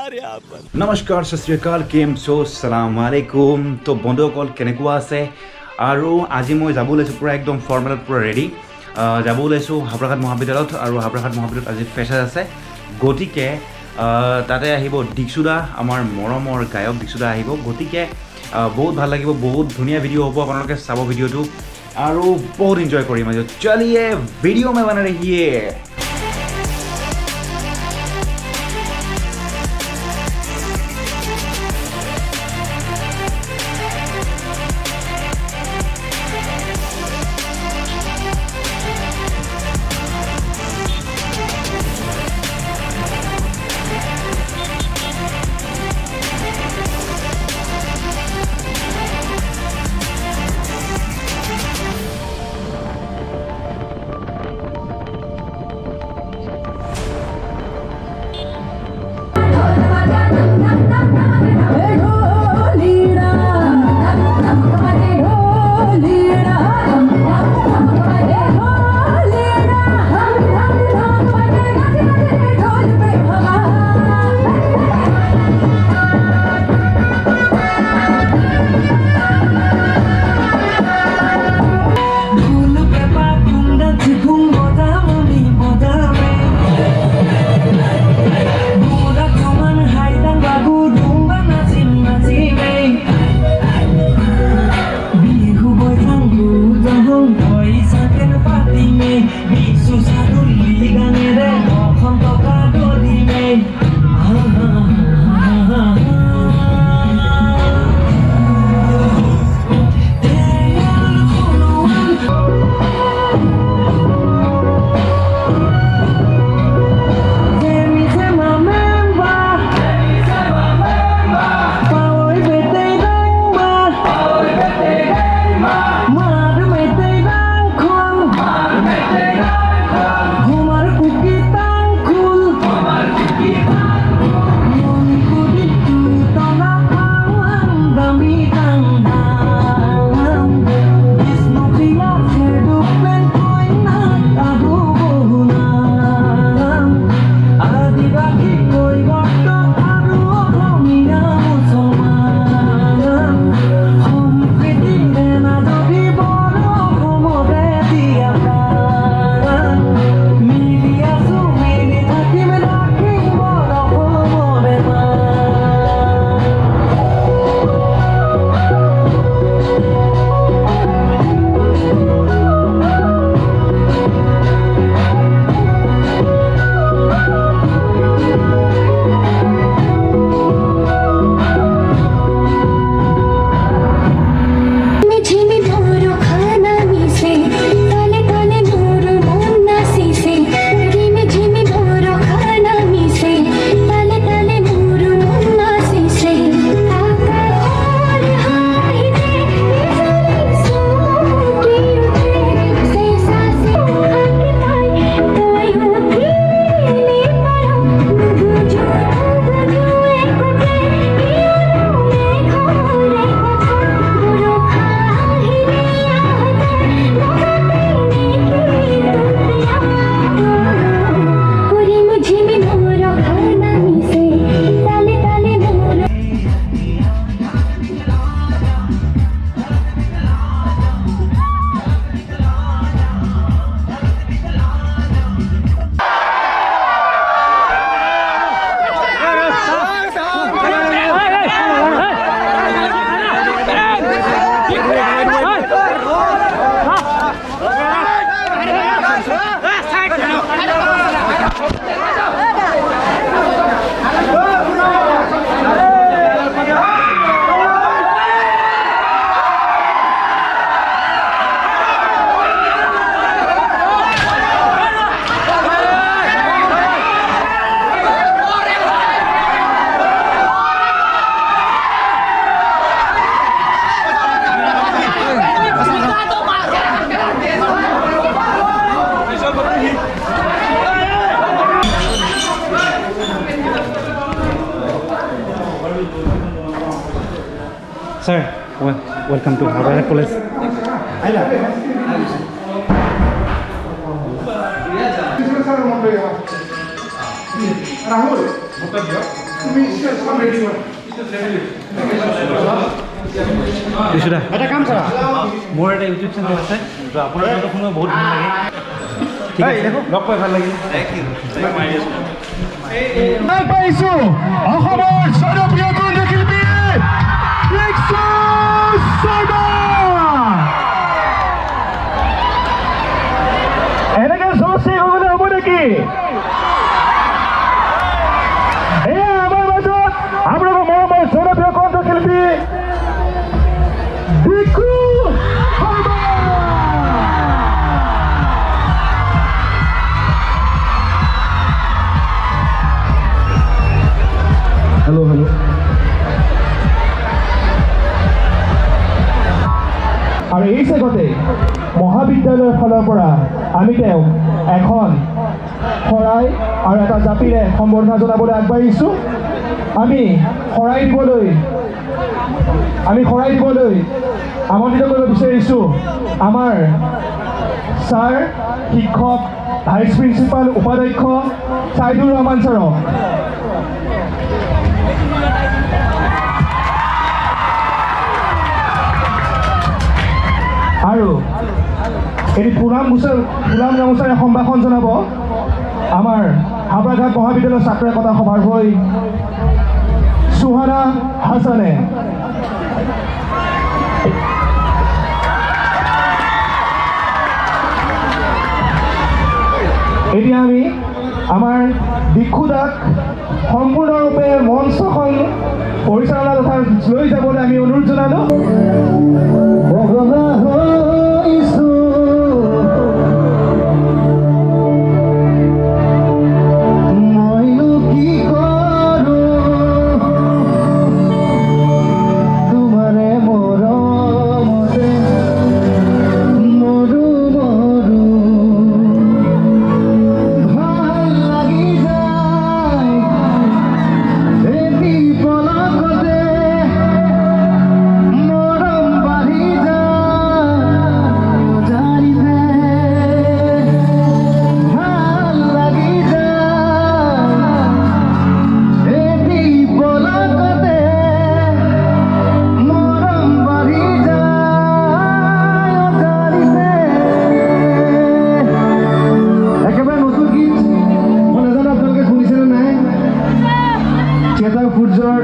নমস্কাৰ সত শ্ৰী আকাল কেম ছো সালাম আলাইকুম তো বন্ধুসকল কেনেকুৱা আছে আৰু আজি মই যাব ওলাইছোঁ পুৰা একদম ফৰ্মেলত পুৰা ৰেডি যাব ওলাইছোঁ হাবৰাঘাট মহাবিদ্যালয়ত আৰু হাবৰাঘাট মহাবিদ্যালয়ত আজি ফ্ৰেছাৰ আছে গতিকে তাতে আহিব দীক্ষুদা আমাৰ মৰমৰ গায়ক দীক্ষুদা আহিব গতিকে বহুত ভাল লাগিব বহুত ধুনীয়া ভিডিঅ' হ'ব আপোনালোকে চাব ভিডিঅ'টো আৰু বহুত এনজয় কৰিম আজি চলিয়ে ভিডিঅ' মে বনা ৰহিয়ে Sir, welcome to Habagat Police. Rahul, দিছোঁ এটা কাম কৰা মোৰ এটা ইউটিউব চেনেল আছে তো আপোনাৰ লগত শুনিব বহুত ভাল লাগে ঠিক আছে লগ পাই ভাল লাগিল পাইছোঁ অসমৰ জনপ্ৰিয় কণ্ঠশিল্পী প্ৰেক্ষক শৰ্মা এনেকে জোৰছে হ'বলৈ হ'ব নেকি এয়া আমাৰ মাজত আপোনালোকৰ মৰমৰ জনপ্ৰিয় কণ্ঠশিল্পী ভিকু শৰ্মা হেল্ল' হেল্ল' আৰু এই চেগতে মহাবিদ্যালয়ৰ ফালৰ পৰা আমি তেওঁক এখন শৰাই আৰু এটা জাপিৰে সম্বৰ্ধনা জনাবলৈ আগবাঢ়িছোঁ আমি শৰাই দিবলৈ আমন্ত্ৰিত কৰিব বিচাৰিছোঁ আমাৰ ছাৰ শিক্ষক ভাইচ প্ৰিন্সিপাল উপাধ্যক্ষ ছাইদুৰ ৰহমান ছাৰক আৰু এটি পুৰাম গামোচাৰে সম্ভাষণ জনাব আমাৰ হাবৰাঘাট মহাবিদ্যালয়ৰ ছাত্ৰ একতা সভাৰ হৈ সুহানা হাছানে এতিয়া আমি আমাৰ ভিক্ষুদাক সম্পূৰ্ণৰূপে মঞ্চখন পৰিচালনা তথা লৈ যাবলৈ আমি অনুৰোধ জনালোঁ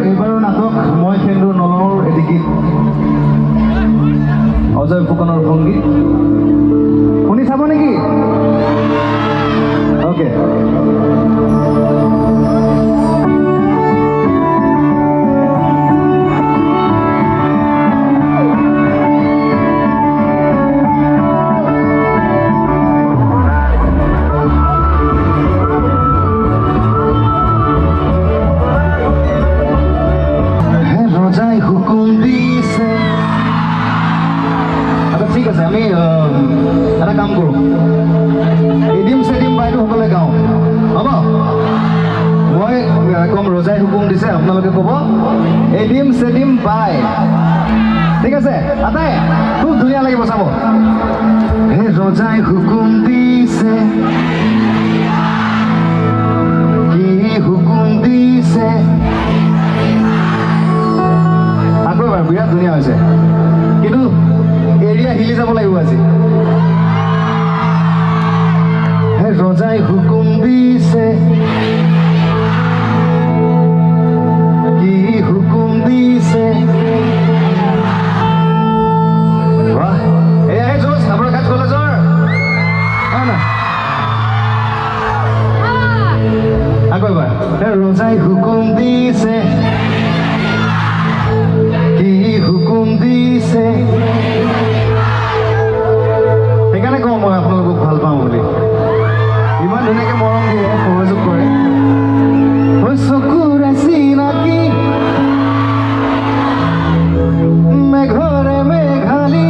এইবাৰৰ নাটক মই খেলো নলৰ এটি গীত অজয় ফুকনৰ সংগীত শুনি চাব নেকি অ'কে ঠিক আছে আমি এটা কাম কৰোঁ এডিম চেডিম বাইটো সকলোৱে গাওঁ হ'ব মই ক'ম ৰজাই হুকুম দিছে আপোনালোকে ক'ব এডিম চেডিম বাই ঠিক আছে আটাই খুব ধুনীয়া লাগিব চাব হে ৰজাই হুকুম দিছে কি হুকুম দিছে আকৌ এবাৰ বিৰাট ধুনীয়া হৈছে কিন্তু এৰিয়া হিলি যাব লাগিব আজি হে ৰজাই হুকুম দিছে কি হুকুম দিছে বাহ এয়াহে জোচ হাবৰাঘাট কলেজৰ হয় না আকৌ এবাৰ হে ৰজাই হুকুম দিছে কি হুকুম দিছে সেইকাৰণে কওঁ মই আপোনালোকক ভাল পাওঁ বুলি ইমান ধুনীয়াকৈ মৰম দিয়ে সহযোগ কৰে চকুৰে চিনাকি মেঘৰে মেঘালী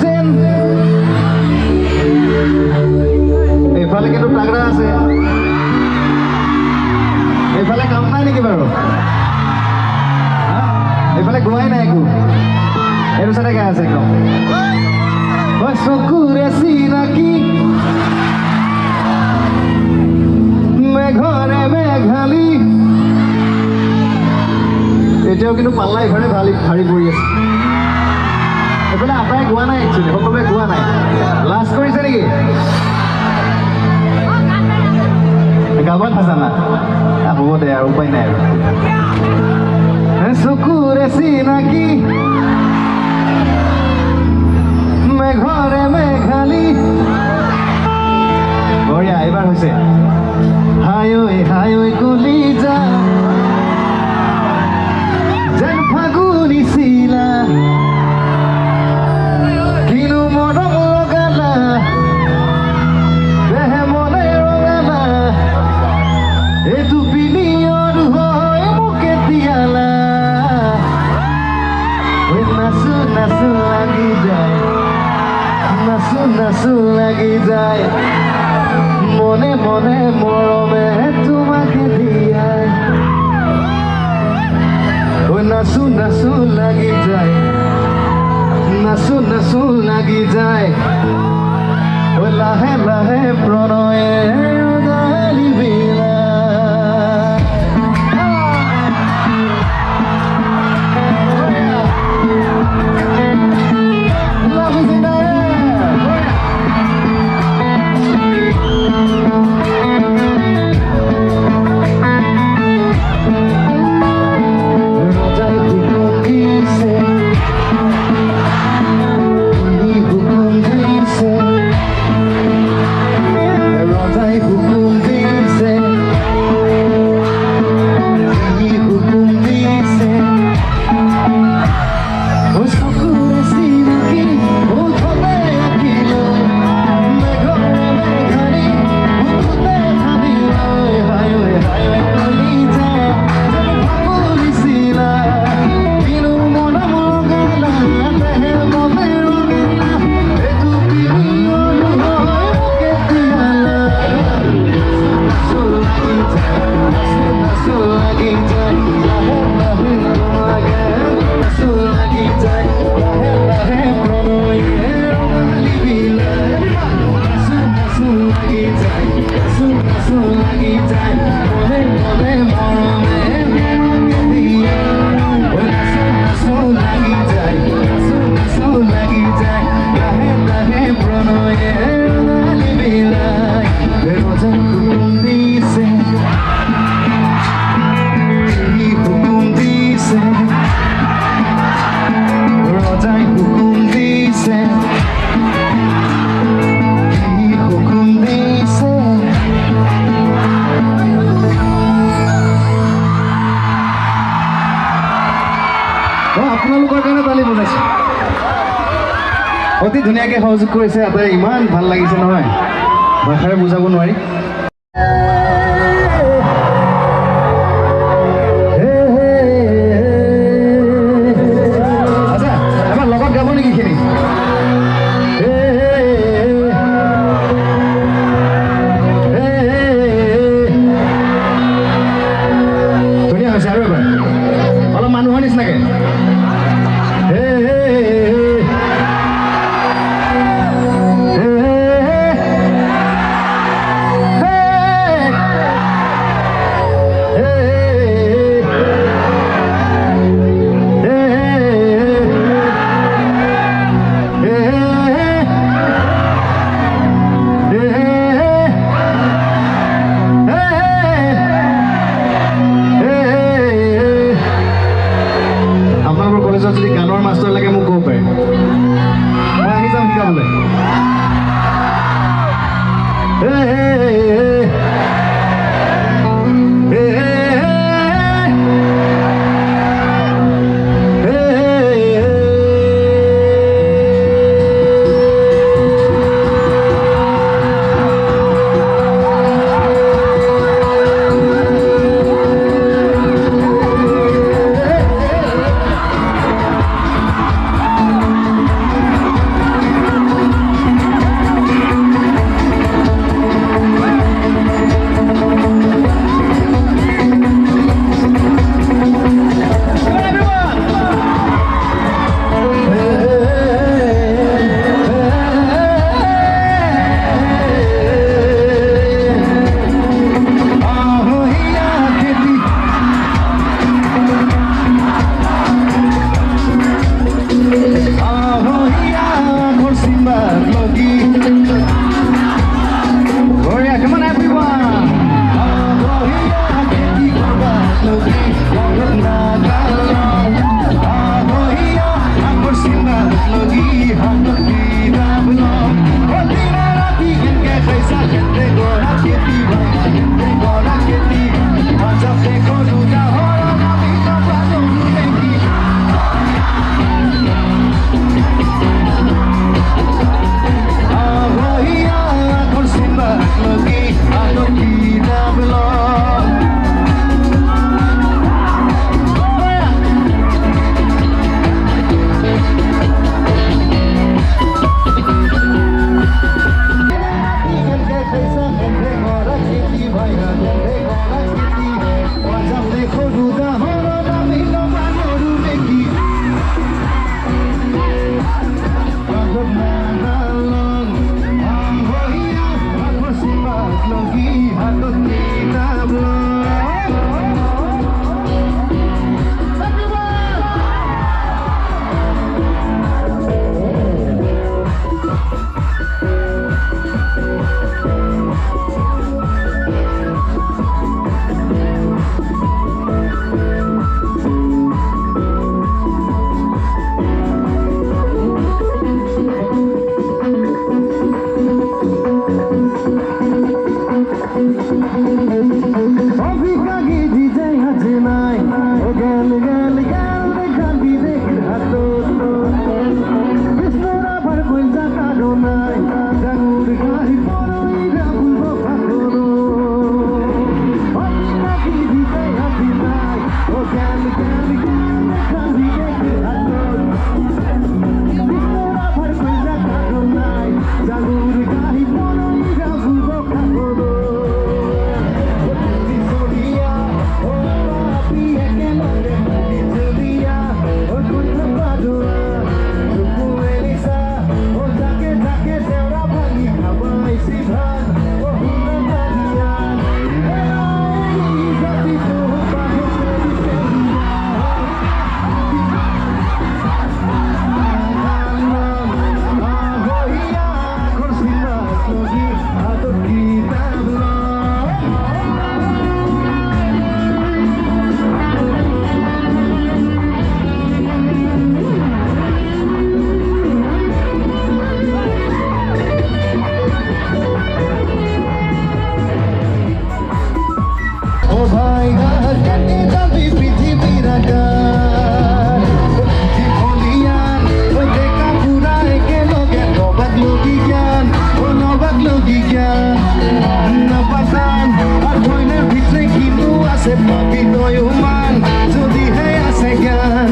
যেন এইফালে কিন্তু টাগৰা আছে এইফালে কাম নাই নেকি বাৰু এইফালে গোৱাই নাই একো এইটো চাইডে গাই আছে একদম চকুৰে চিনাকি এতিয়াও কিন্তু পাল্লা ইফালে ভাৰী পৰি আছে এইফালে আটাই গোৱা নাই একচুৱেলি সকলোৱে গোৱা নাই লাজ কৰিছে নেকি গাব নাজানা হ'ব দে আৰু উপায় নাই আৰু চকুৰে চিনাকি মেঘৰে মেঘালী বঢ়িয়া এইবাৰ হৈছে হাই ঐ কলিজা যেন ফাগুনি চিলা কিনো মৰম লগালা দেহে মনে ৰঙালা এইটো পিলিয়ৰ হৈ মোকে তিয়ালা নাচো নাচো লাগি যায় নাচো নাচো লাগি যায় মনে মনে মৰমে তোমাকে দিয়াই ঐ নাচো নাচো লাগি যায় নাচো নাচো লাগি যায় ঐ লাহে লাহে প্ৰণয়ে ৰঙালী বিলা আপোনালোকৰ কাৰণে তালি বজাইছে অতি ধুনীয়াকৈ সহযোগ কৰিছে আটাই ইমান ভাল লাগিছে নহয় ভাষাৰে বুজাব নোৱাৰি আচ্ছা এবাৰ লগত গাব নেকি খিনি ধুনীয়া হৈছে আৰু এবাৰ অলপ মানুহৰ নিচিনাকৈ ভাই কেনে যাবি পৃথিবীর আকার জীবনিয়ান দেখা পুরা একেলগে নবাক লগি জ্ঞান নবাক লগি জ্ঞান নবাজান আর মইনের ভিতরে কিন্তু আছে পাবি তয় মান যদিহে আছে জ্ঞান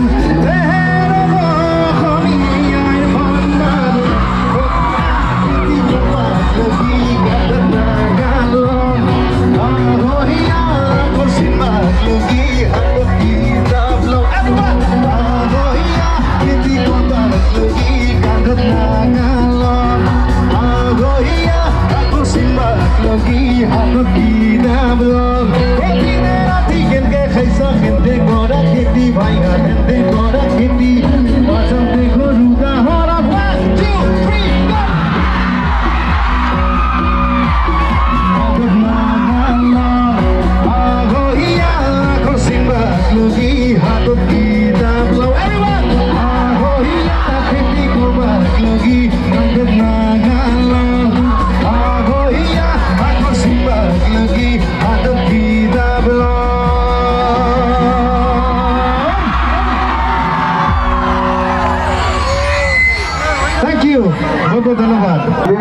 বহুত ধন্যবাদ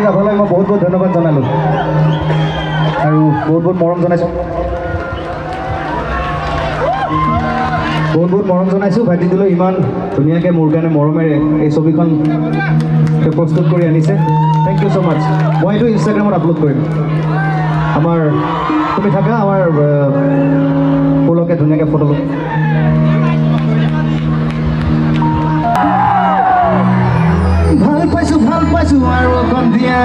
আপোনালৈ মই বহুত ধন্যবাদ জনালোঁ আৰু বহুত মৰম জনাইছোঁ বহুত মৰম জনাইছোঁ ভাইটিটোলৈ ইমান ধুনীয়াকৈ মোৰ কাৰণে মৰমেৰে এই ছবিখন প্ৰস্তুত কৰি আনিছে থেংক ইউ ছ' মাছ মই এইটো ইনষ্টাগ্ৰামত আপলোড কৰিম আমাৰ তুমি থাকা আমাৰ ফুলকে ধুনীয়াকৈ ফটো ল'ম ভাল পাইছোঁ আৰু অকণ দিয়া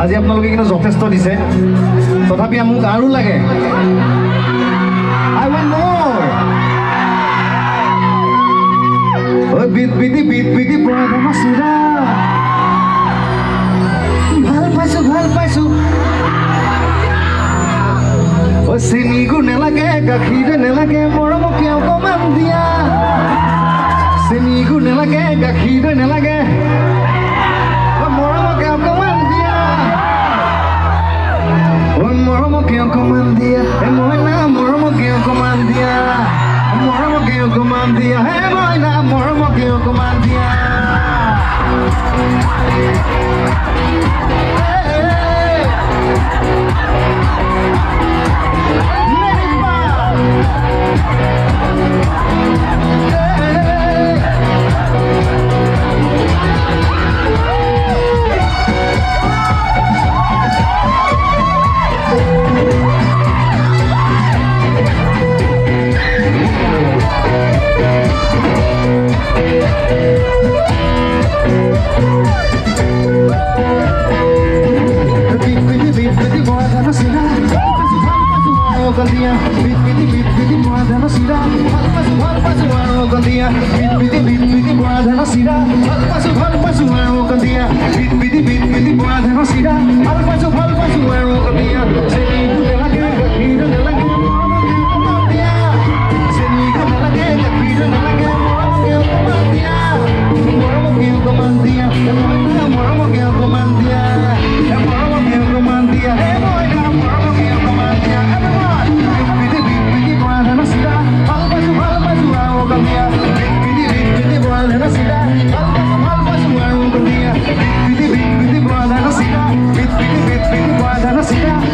আজি আপোনালোকে কিন্তু যথেষ্ট দিছে তথাপি মোক আৰু লাগে I want more ঐ বিট বিটি পৰাধন চিৰা ভাল পাইছোঁ ঐ চেনি গুৰ নেলাগে গাখীৰ নেলাগে মৰমকে অকণমান দিয়া চেনি গুৰ নেলাগে গাখীৰ নেলাগে মৰমকে অকণমান দিয়া মৰমকে অকণমান দিয়া মইনা মৰমকে অকণমান দিয়া মৰমকে অকণমান দিয়া হে মইনা মৰমকে অকণমান দিয়া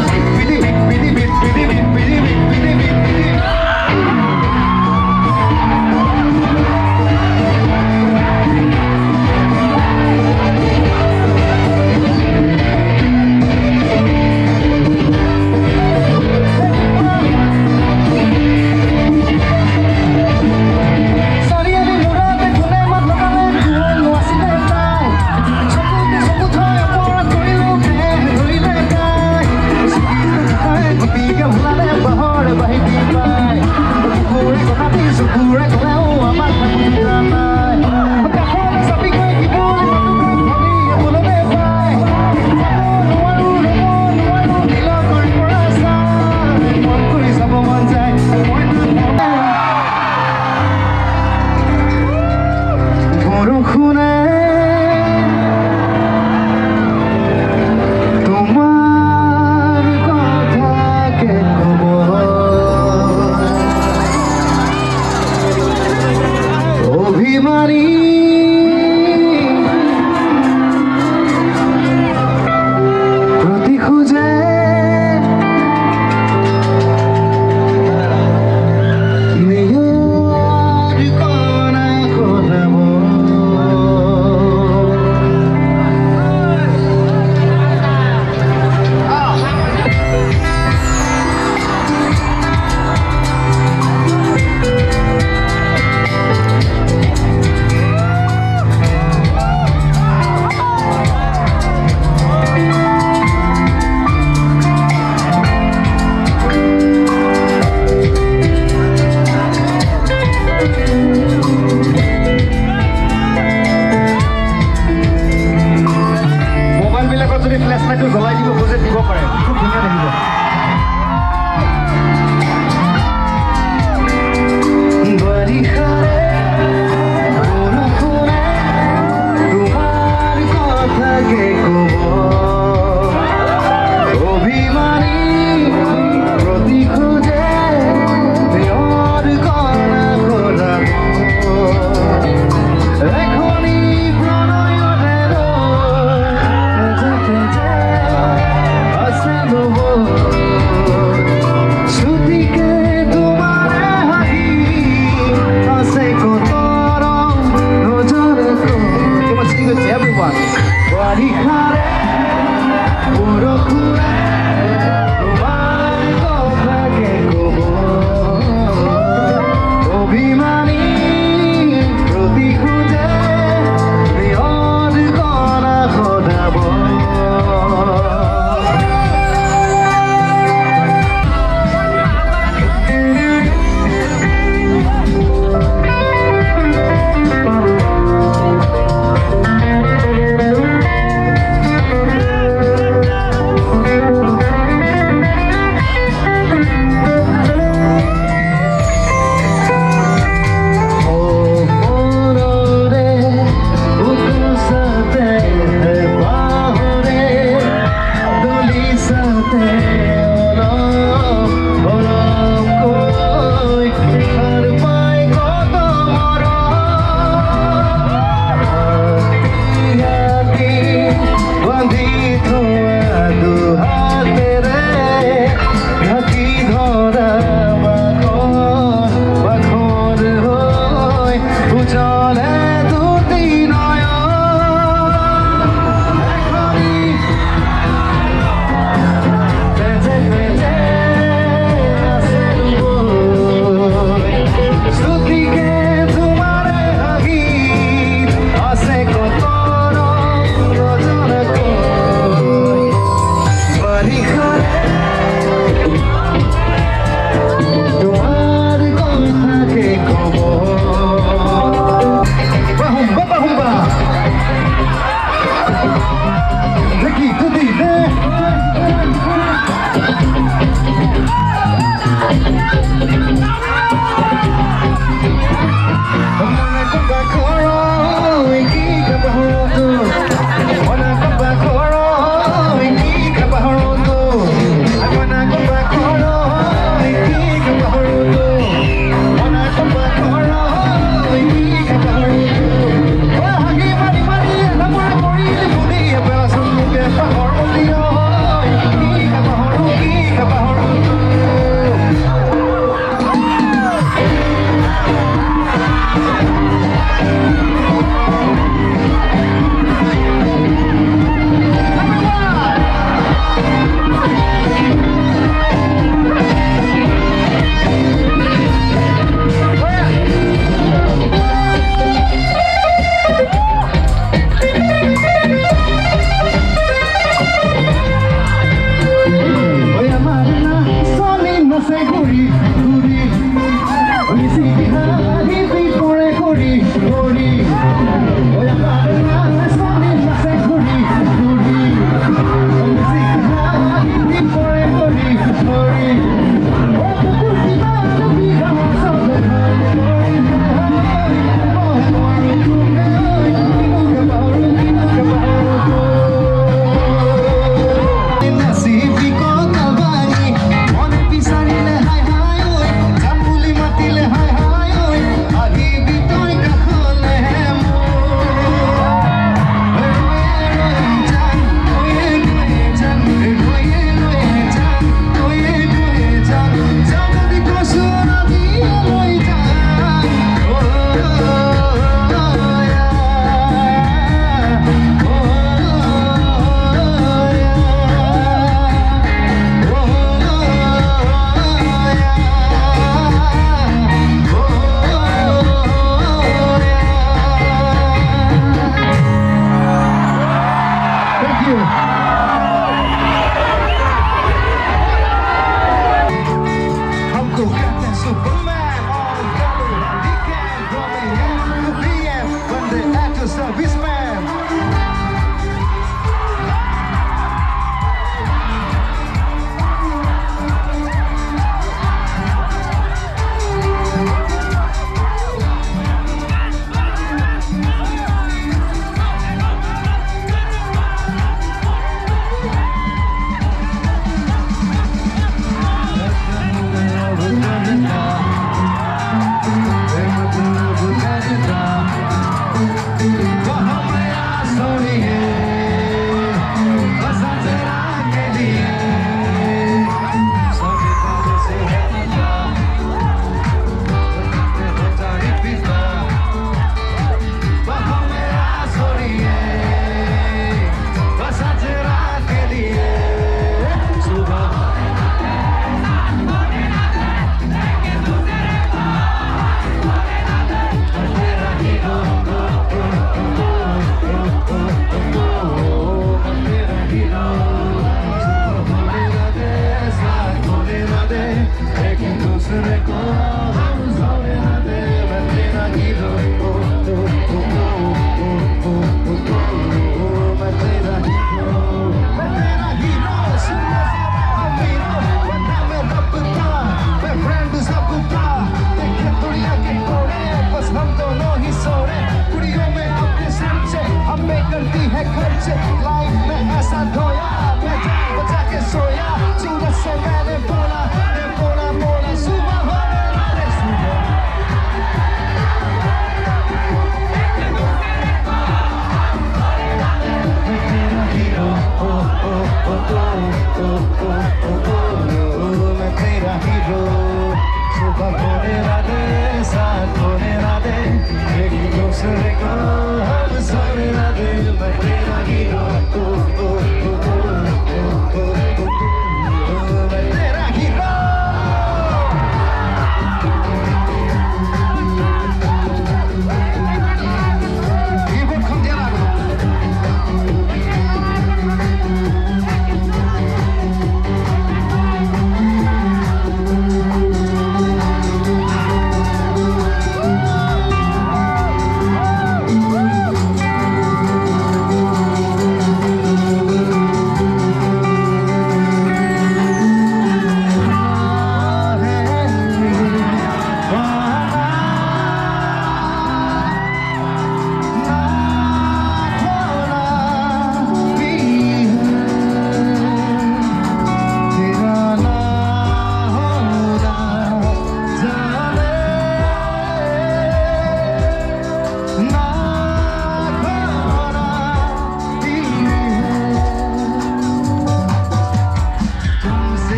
Bit,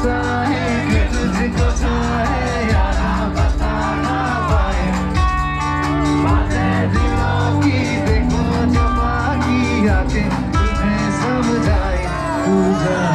ऐसा है कि तुझको चाहे यारा बता ना पाए बातें दिलों की देखो जो बाकी आके तुम्हें समझाए तू जा